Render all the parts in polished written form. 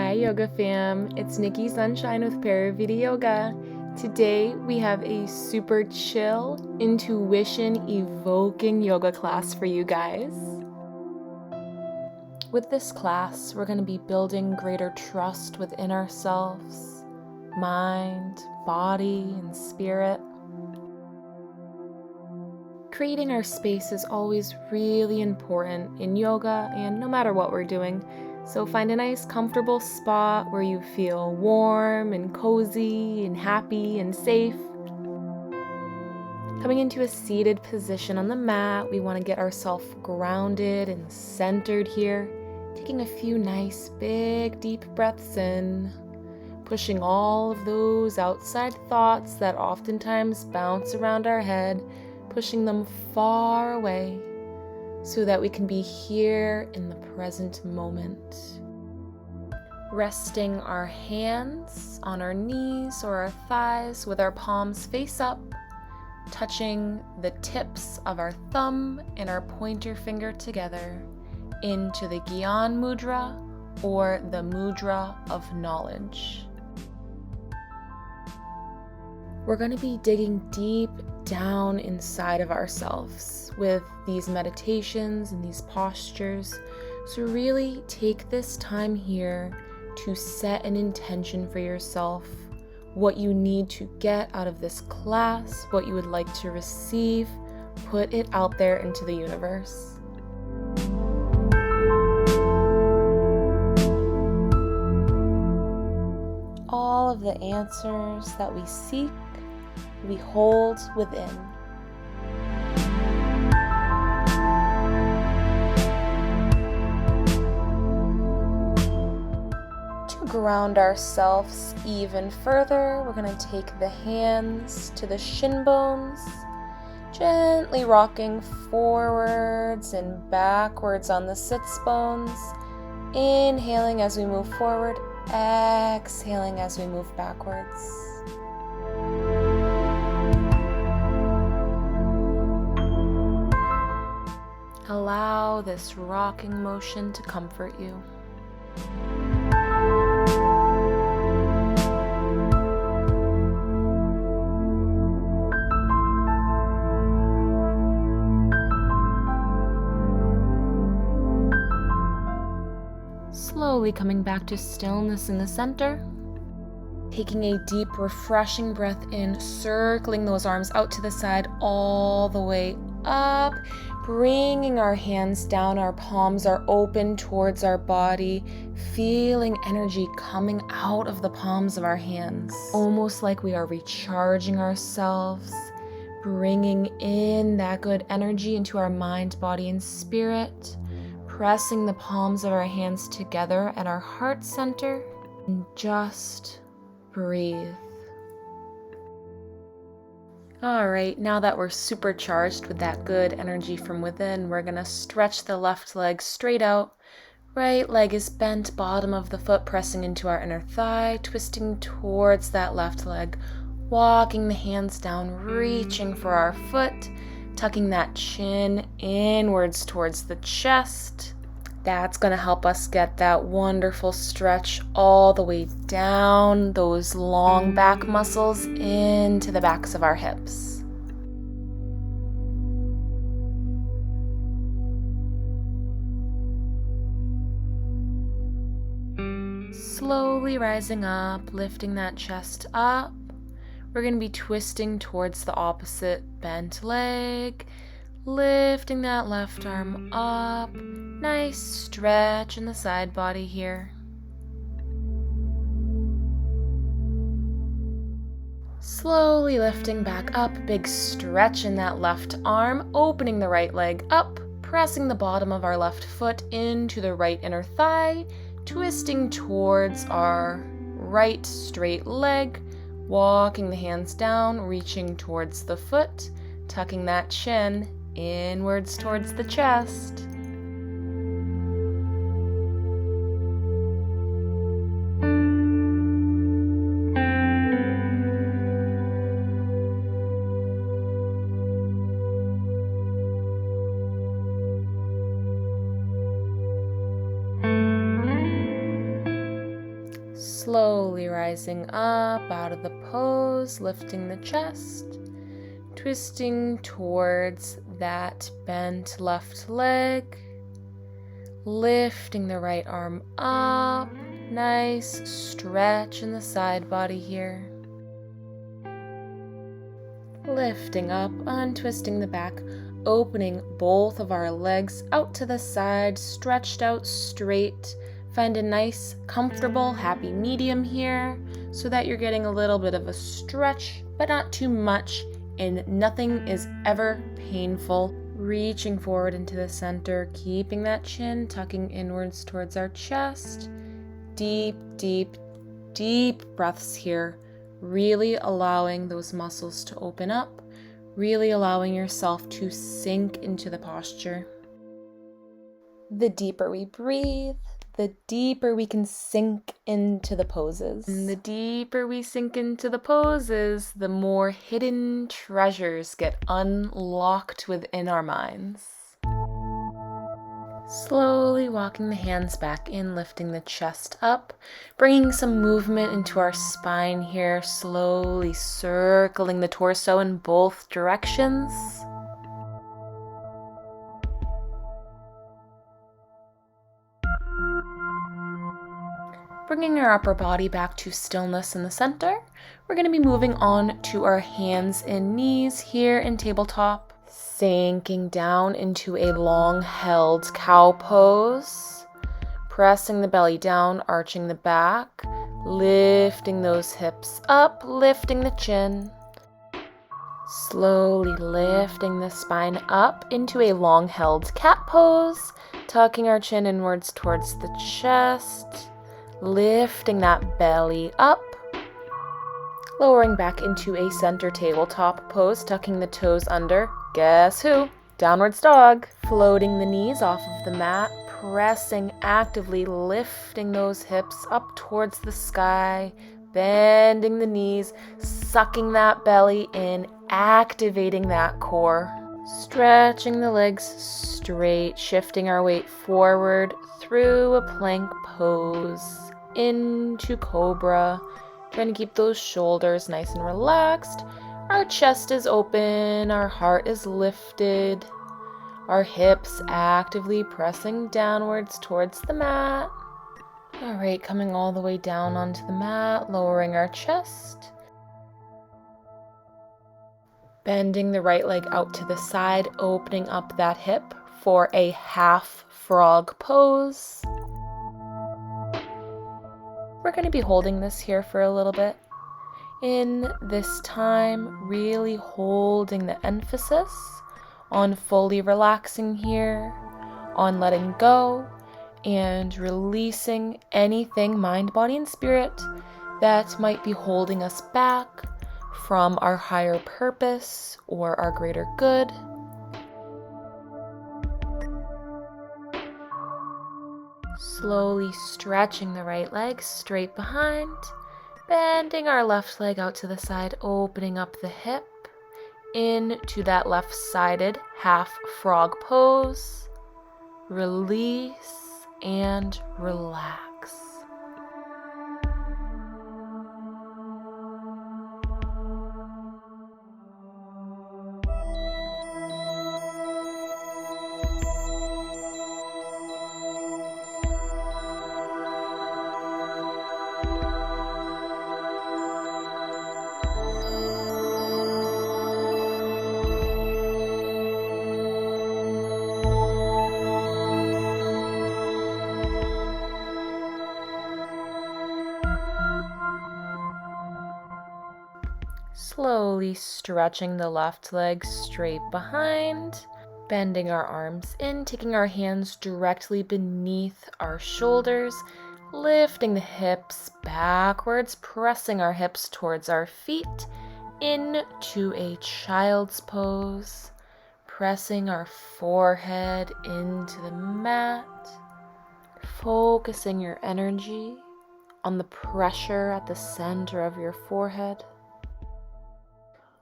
Hi Yoga fam, it's Nikki Sunshine with Paravita Yoga. Today we have a super chill, intuition evoking yoga class for you guys. With this class, we're going to be building greater trust within ourselves, mind, body, and spirit. Creating our space is always really important in yoga and no matter what we're doing. So find a nice comfortable spot where you feel warm and cozy and happy and safe. Coming into a seated position on the mat, we want to get ourselves grounded and centered here. Taking a few nice big deep breaths in, pushing all of those outside thoughts that oftentimes bounce around our head, pushing them far away, so that we can be here in the present moment. Resting our hands on our knees or our thighs with our palms face up, touching the tips of our thumb and our pointer finger together into the Gyan Mudra or the Mudra of Knowledge. We're going to be digging deep down inside of ourselves with these meditations and these postures. So really take this time here to set an intention for yourself, what you need to get out of this class, what you would like to receive. Put it out there into the universe. All of the answers that we seek, we hold within. To ground ourselves even further, we're going to take the hands to the shin bones, gently rocking forwards and backwards on the sits bones, inhaling as we move forward, exhaling as we move backwards. Allow this rocking motion to comfort you. Slowly coming back to stillness in the center. Taking a deep, refreshing breath in, circling those arms out to the side all the way up, bringing our hands down, our palms are open towards our body, feeling energy coming out of the palms of our hands, almost like we are recharging ourselves, bringing in that good energy into our mind, body, and spirit, pressing the palms of our hands together at our heart center, and just breathe. All right, now that we're supercharged with that good energy from within, we're gonna stretch the left leg straight out. Right leg is bent, bottom of the foot pressing into our inner thigh, twisting towards that left leg, walking the hands down, reaching for our foot, tucking that chin inwards towards the chest. That's going to help us get that wonderful stretch all the way down those long back muscles into the backs of our hips. Slowly rising up, lifting that chest up. We're going to be twisting towards the opposite bent leg, lifting that left arm up. Nice stretch in the side body here. Slowly lifting back up, big stretch in that left arm, opening the right leg up, pressing the bottom of our left foot into the right inner thigh, twisting towards our right straight leg, walking the hands down, reaching towards the foot, tucking that chin inwards towards the chest. Slowly rising up out of the pose, lifting the chest, twisting towards that bent left leg, lifting the right arm up, nice stretch in the side body here. Lifting up, untwisting the back, opening both of our legs out to the side, stretched out straight. Find a nice, comfortable, happy medium here so that you're getting a little bit of a stretch, but not too much, and nothing is ever painful. Reaching forward into the center, keeping that chin tucking inwards towards our chest. Deep, deep, deep breaths here. Really allowing those muscles to open up, really allowing yourself to sink into the posture. The deeper we breathe, the deeper we can sink into the poses. And the deeper we sink into the poses, the more hidden treasures get unlocked within our minds. Slowly walking the hands back in, lifting the chest up, bringing some movement into our spine here, slowly circling the torso in both directions. Bringing our upper body back to stillness in the center, we're going to be moving on to our hands and knees here in tabletop. Sinking down into a long-held cow pose, pressing the belly down, arching the back, lifting those hips up, lifting the chin, slowly lifting the spine up into a long-held cat pose, tucking our chin inwards towards the chest, lifting that belly up, lowering back into a center tabletop pose, tucking the toes under. Guess who? Downwards dog. Floating the knees off of the mat, pressing actively, lifting those hips up towards the sky, bending the knees, sucking that belly in, activating that core. Stretching the legs straight, shifting our weight forward through a plank pose, into cobra, trying to keep those shoulders nice and relaxed. Our chest is open, our heart is lifted, our hips actively pressing downwards towards the mat. All right, coming all the way down onto the mat, lowering our chest. Bending the right leg out to the side, opening up that hip for a half frog pose. We're going to be holding this here for a little bit. In this time, really holding the emphasis on fully relaxing here, on letting go, and releasing anything, mind, body, and spirit, that might be holding us back from our higher purpose or our greater good. Slowly stretching the right leg straight behind, bending our left leg out to the side, opening up the hip into that left-sided half frog pose. Release and relax. Slowly stretching the left leg straight behind, bending our arms in, taking our hands directly beneath our shoulders, lifting the hips backwards, pressing our hips towards our feet, into a child's pose, pressing our forehead into the mat, focusing your energy on the pressure at the center of your forehead.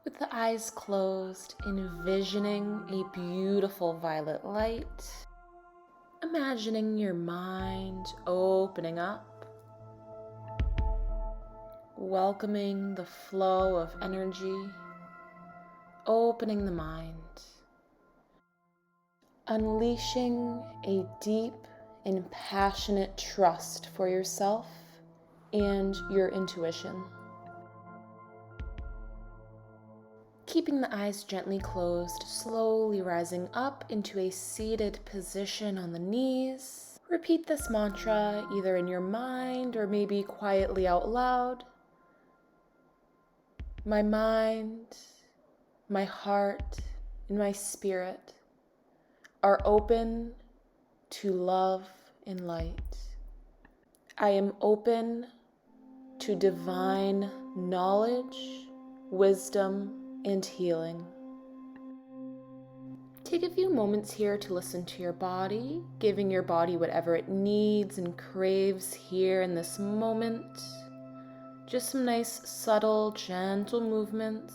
With the eyes closed, envisioning a beautiful violet light, imagining your mind opening up, welcoming the flow of energy, opening the mind, unleashing a deep and passionate trust for yourself and your intuition. Keeping the eyes gently closed, slowly rising up into a seated position on the knees. Repeat this mantra either in your mind or maybe quietly out loud. My mind, my heart, and my spirit are open to love and light. I am open to divine knowledge, wisdom, and healing. Take a few moments here to listen to your body, giving your body whatever it needs and craves here in this moment. Just some nice, subtle, gentle movements.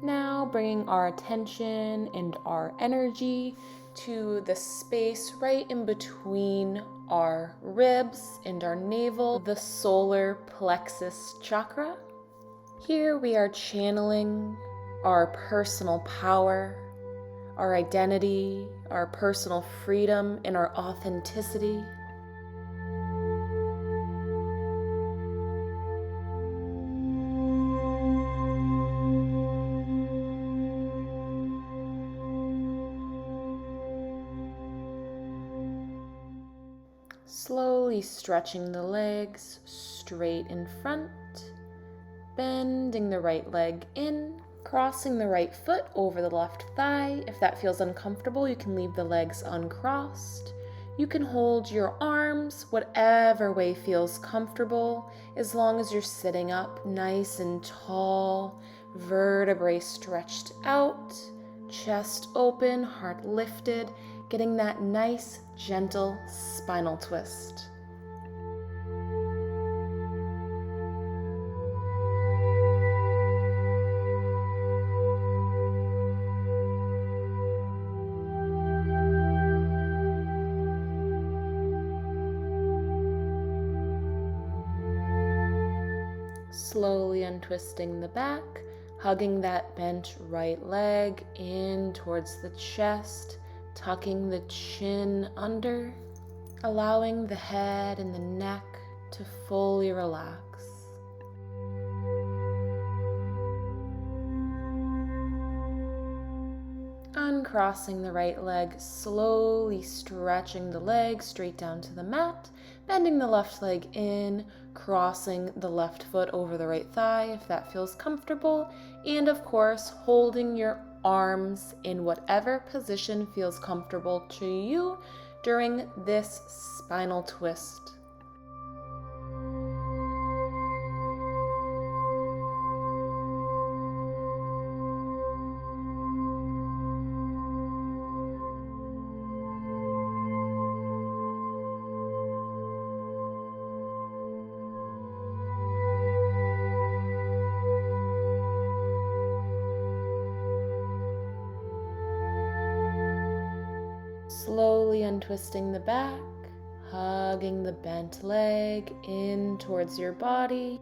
Now bringing our attention and our energy to the space right in between our ribs and our navel, the solar plexus chakra. Here we are channeling our personal power, our identity, our personal freedom, and our authenticity. Slowly stretching the legs straight in front, bending the right leg in, crossing the right foot over the left thigh. If that feels uncomfortable, you can leave the legs uncrossed. You can hold your arms whatever way feels comfortable, as long as you're sitting up nice and tall, vertebrae stretched out, chest open, heart lifted, getting that nice, gentle spinal twist. Slowly untwisting the back, hugging that bent right leg in towards the chest, tucking the chin under, allowing the head and the neck to fully relax. Uncrossing the right leg, slowly stretching the leg straight down to the mat, bending the left leg in, crossing the left foot over the right thigh if that feels comfortable, and of course holding your arms in whatever position feels comfortable to you during this spinal twist. Slowly untwisting the back, hugging the bent leg in towards your body.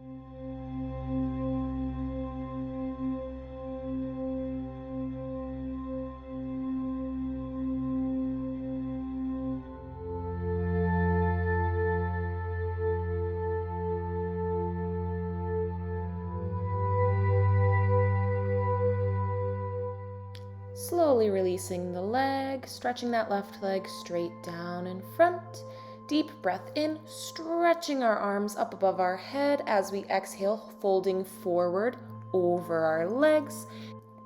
Slowly releasing the leg, stretching that left leg straight down in front. Deep breath in, stretching our arms up above our head as we exhale, folding forward over our legs.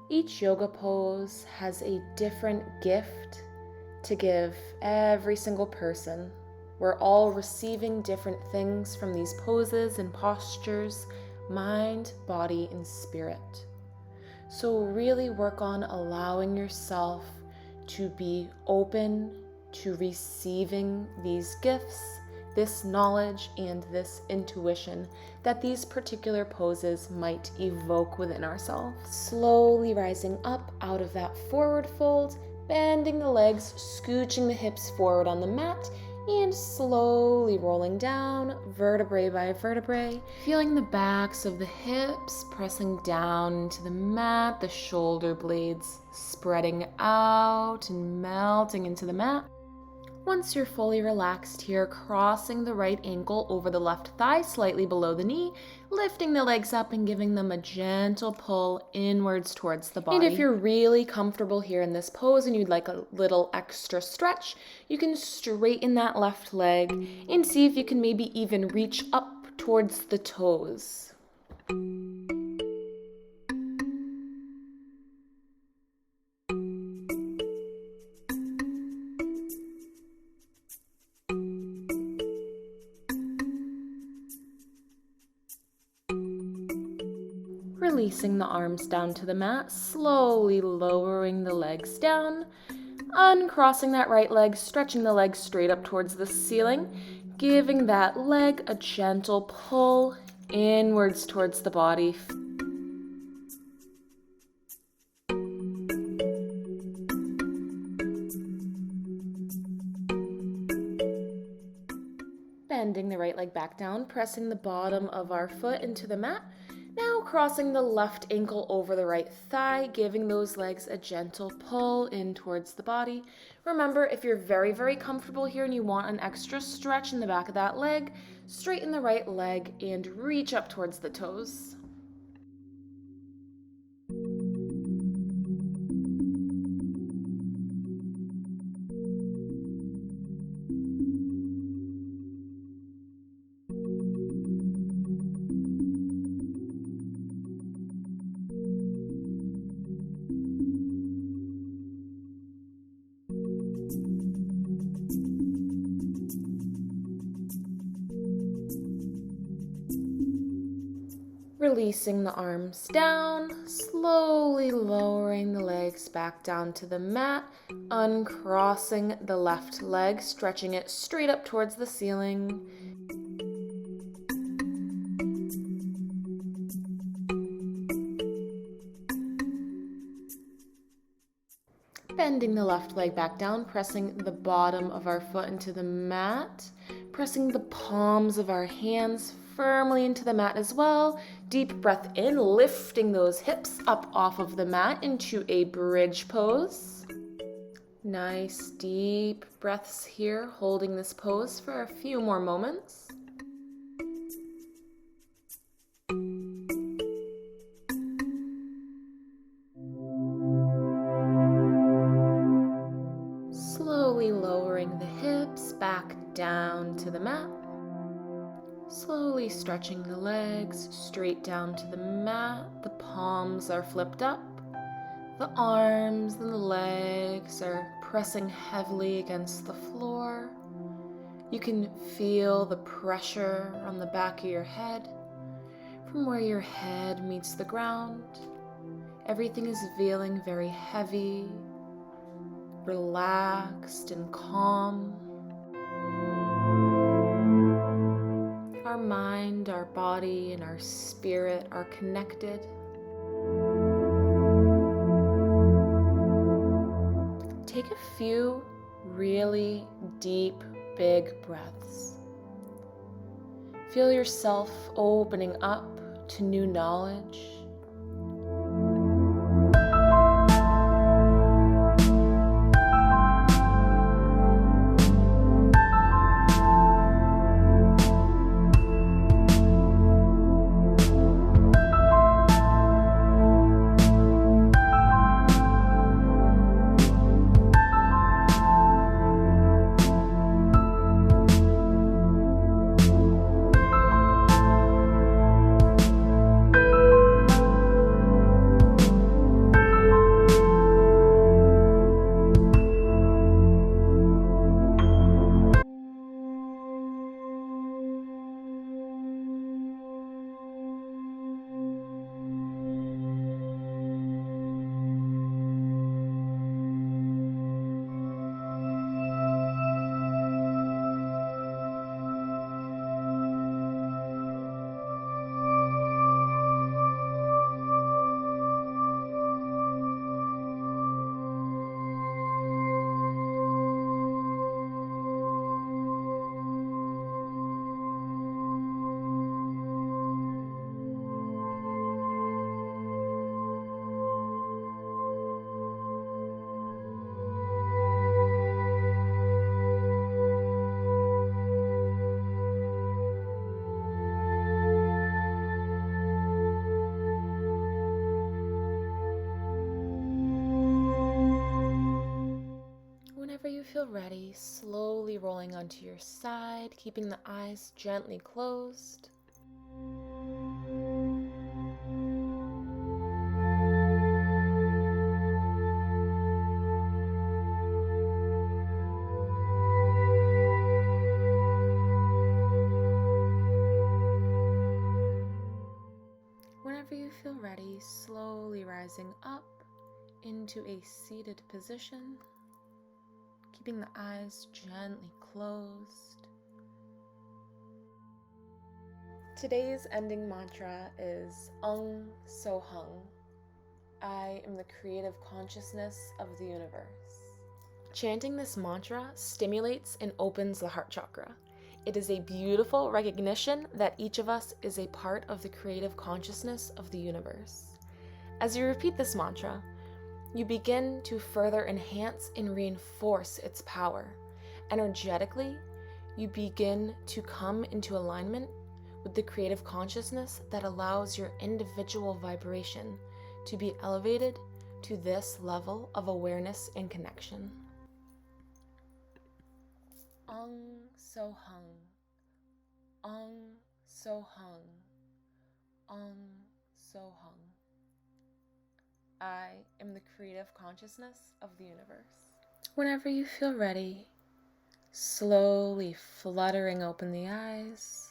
Each yoga pose has a different gift to give every single person. We're all receiving different things from these poses and postures, mind, body, and spirit. So really work on allowing yourself to be open to receiving these gifts, this knowledge, and this intuition that these particular poses might evoke within ourselves. Slowly rising up out of that forward fold, Bending the legs, scooching the hips forward on the mat, and slowly rolling down, vertebrae by vertebrae, feeling the backs of the hips pressing down into the mat, the shoulder blades spreading out and melting into the mat. Once you're fully relaxed here, crossing the right ankle over the left thigh slightly below the knee, lifting the legs up and giving them a gentle pull inwards towards the body. And if you're really comfortable here in this pose and you'd like a little extra stretch, you can straighten that left leg and see if you can maybe even reach up towards the toes. Releasing the arms down to the mat, slowly lowering the legs down, uncrossing that right leg, stretching the leg straight up towards the ceiling, giving that leg a gentle pull inwards towards the body. Bending the right leg back down, pressing the bottom of our foot into the mat. Now crossing the left ankle over the right thigh, giving those legs a gentle pull in towards the body. Remember, if you're very, very comfortable here and you want an extra stretch in the back of that leg, straighten the right leg and reach up towards the toes. Releasing the arms down, slowly lowering the legs back down to the mat, uncrossing the left leg, stretching it straight up towards the ceiling. Bending the left leg back down, pressing the bottom of our foot into the mat, pressing the palms of our hands firmly into the mat as well. Deep breath in, lifting those hips up off of the mat into a bridge pose. Nice deep breaths here, holding this pose for a few more moments. Slowly lowering the hips back down to the mat. Slowly stretching the legs straight down to the mat. The palms are flipped up. The arms and the legs are pressing heavily against the floor. You can feel the pressure on the back of your head. From where your head meets the ground, everything is feeling very heavy, relaxed and calm. Our mind, our body, and our spirit are connected. Take a few really deep, big breaths. Feel yourself opening up to new knowledge. feel ready, slowly rolling onto your side, keeping the eyes gently closed. Whenever you feel ready, slowly rising up into a seated position, keeping the eyes gently closed. Today's ending mantra is Ung So Hung. I am the creative consciousness of the universe. Chanting this mantra stimulates and opens the heart chakra. It is a beautiful recognition that each of us is a part of the creative consciousness of the universe. As you repeat this mantra, you begin to further enhance and reinforce its power. Energetically, you begin to come into alignment with the creative consciousness that allows your individual vibration to be elevated to this level of awareness and connection. Ung So Hung. Ung So Hung. Ung So Hung. I am the creative consciousness of the universe. Whenever you feel ready, slowly fluttering open the eyes,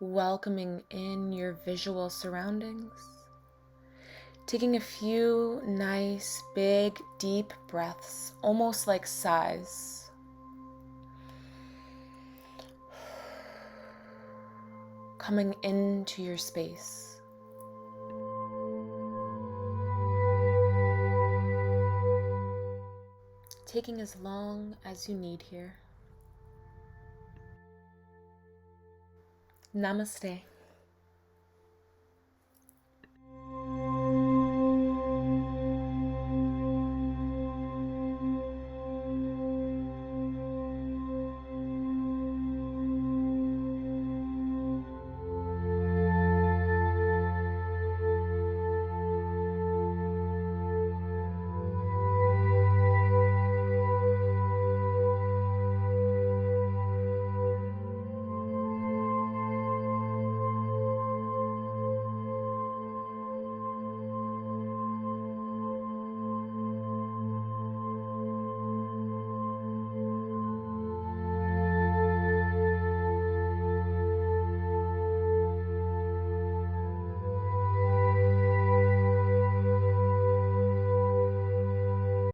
welcoming in your visual surroundings, taking a few nice, big, deep breaths, almost like sighs. Coming into your space. Taking as long as you need here. Namaste.